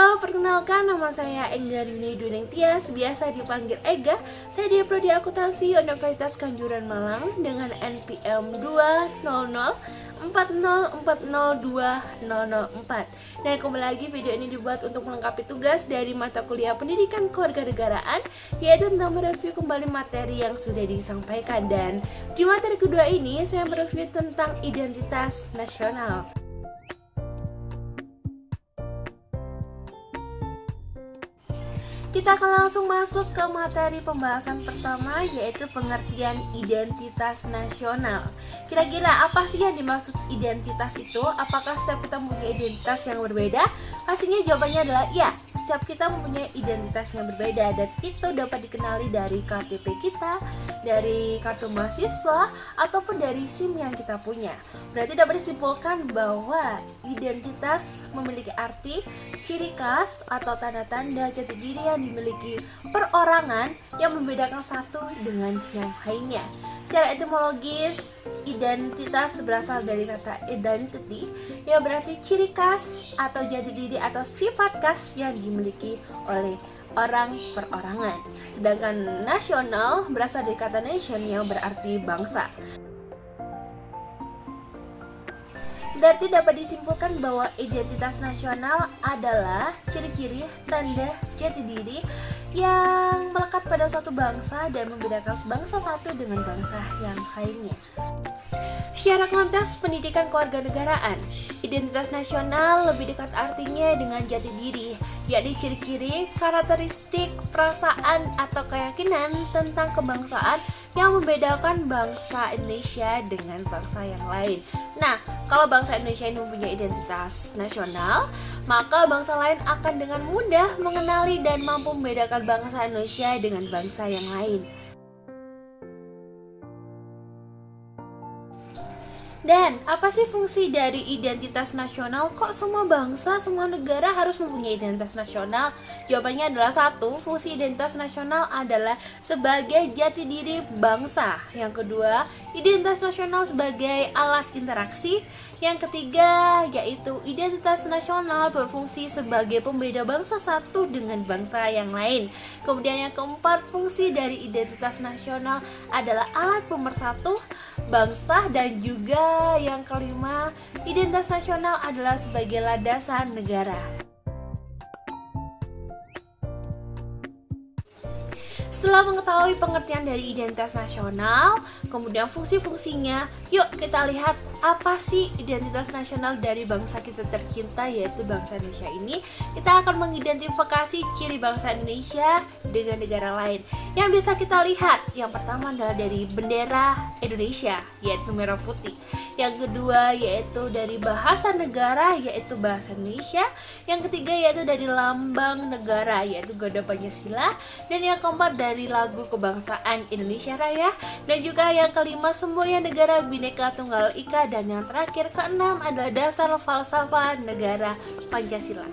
Halo, perkenalkan nama saya Enggarini Duneng Tias, biasa dipanggil Ega. Saya di Prodi Akuntansi Universitas Kanjuruhan Malang dengan NPM 20040402004. Dan kembali lagi video ini dibuat untuk melengkapi tugas dari mata kuliah Pendidikan Kewarganegaraan, yaitu tentang mereview kembali materi yang sudah disampaikan. Dan di materi kedua ini saya mereview tentang identitas nasional. Kita akan langsung masuk ke materi pembahasan pertama, yaitu pengertian identitas nasional. Kira-kira apa sih yang dimaksud identitas itu? Apakah setiap kita mempunyai identitas yang berbeda? Pastinya jawabannya adalah iya, setiap kita mempunyai identitas yang berbeda, dan itu dapat dikenali dari KTP kita, dari kartu mahasiswa, ataupun dari SIM yang kita punya. Berarti dapat disimpulkan bahwa identitas memiliki arti, ciri khas, atau tanda-tanda jati diri yang dimiliki perorangan yang membedakan satu dengan yang lainnya. Secara etimologis, identitas berasal dari kata identity, yang berarti ciri khas atau jati diri atau sifat khas yang dimiliki oleh orang perorangan. Sedangkan nasional berasal dari kata nation yang berarti bangsa. Berarti dapat disimpulkan bahwa identitas nasional adalah ciri-ciri, tanda, jati diri yang melekat pada suatu bangsa dan membedakan bangsa satu dengan bangsa yang lainnya. Secara konteks pendidikan kewarganegaraan, identitas nasional lebih dekat artinya dengan jati diri, yakni ciri-ciri, karakteristik, perasaan, atau keyakinan tentang kebangsaan yang membedakan bangsa Indonesia dengan bangsa yang lain. Nah, kalau bangsa Indonesia ini mempunyai identitas nasional, maka bangsa lain akan dengan mudah mengenali dan mampu membedakan bangsa Indonesia dengan bangsa yang lain. Dan apa sih fungsi dari identitas nasional? Kok semua bangsa, semua negara harus mempunyai identitas nasional? Jawabannya adalah satu, fungsi identitas nasional adalah sebagai jati diri bangsa. Yang kedua, identitas nasional sebagai alat interaksi. Yang ketiga, yaitu identitas nasional berfungsi sebagai pembeda bangsa satu dengan bangsa yang lain. Kemudian yang keempat, fungsi dari identitas nasional adalah alat pemersatu bangsa, dan juga yang kelima, identitas nasional adalah sebagai landasan negara. Setelah mengetahui pengertian dari identitas nasional, kemudian fungsi-fungsinya, yuk kita lihat apa sih identitas nasional dari bangsa kita tercinta, yaitu bangsa Indonesia ini. Kita akan mengidentifikasi ciri bangsa Indonesia dengan negara lain. Yang bisa kita lihat, yang pertama adalah dari bendera Indonesia, yaitu merah putih. Yang kedua yaitu dari bahasa negara, yaitu bahasa Indonesia. Yang ketiga yaitu dari lambang negara, yaitu Garuda Pancasila. Dan yang keempat dari lagu kebangsaan Indonesia Raya. Dan juga yang kelima semboyan negara Bhinneka Tunggal Ika. Dan yang terakhir keenam adalah dasar falsafah negara Pancasila.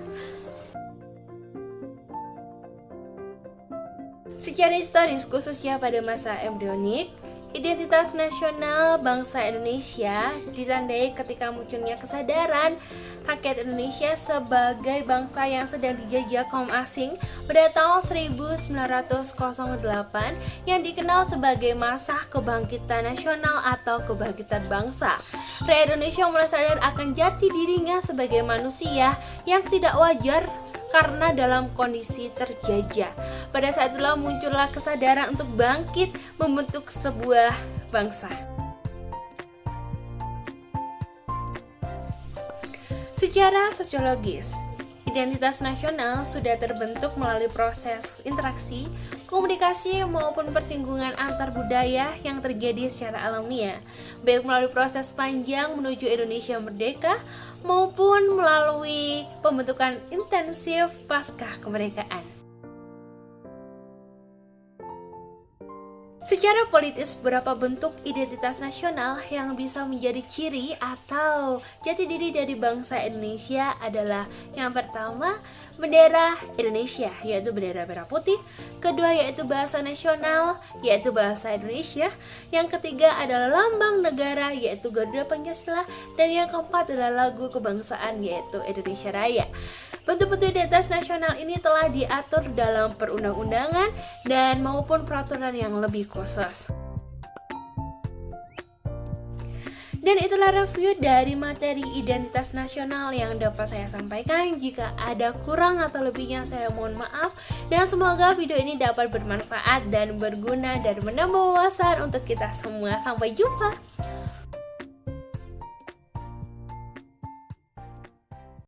Secara historis, khususnya pada masa embrionik, identitas nasional bangsa Indonesia ditandai ketika munculnya kesadaran rakyat Indonesia sebagai bangsa yang sedang dijajah kaum asing pada tahun 1908 yang dikenal sebagai masa kebangkitan nasional atau kebangkitan bangsa. Rakyat Indonesia mulai sadar akan jati dirinya sebagai manusia yang tidak wajar karena dalam kondisi terjajah. Pada saat itulah muncullah kesadaran untuk bangkit membentuk sebuah bangsa. Secara sosiologis, identitas nasional sudah terbentuk melalui proses interaksi, komunikasi maupun persinggungan antar budaya yang terjadi secara alamiah, baik melalui proses panjang menuju Indonesia merdeka maupun melalui pembentukan intensif pasca kemerdekaan. Secara politis, beberapa bentuk identitas nasional yang bisa menjadi ciri atau jati diri dari bangsa Indonesia adalah yang pertama, bendera Indonesia, yaitu bendera merah putih. Kedua yaitu bahasa nasional, yaitu bahasa Indonesia. Yang ketiga adalah lambang negara, yaitu Garuda Pancasila. Dan yang keempat adalah lagu kebangsaan, yaitu Indonesia Raya. Bentuk-bentuk identitas nasional ini telah diatur dalam perundang-undangan dan maupun peraturan yang lebih khusus. Dan itulah review dari materi identitas nasional yang dapat saya sampaikan. Jika ada kurang atau lebihnya saya mohon maaf. Dan semoga video ini dapat bermanfaat dan berguna dan menambah wawasan untuk kita semua. Sampai jumpa.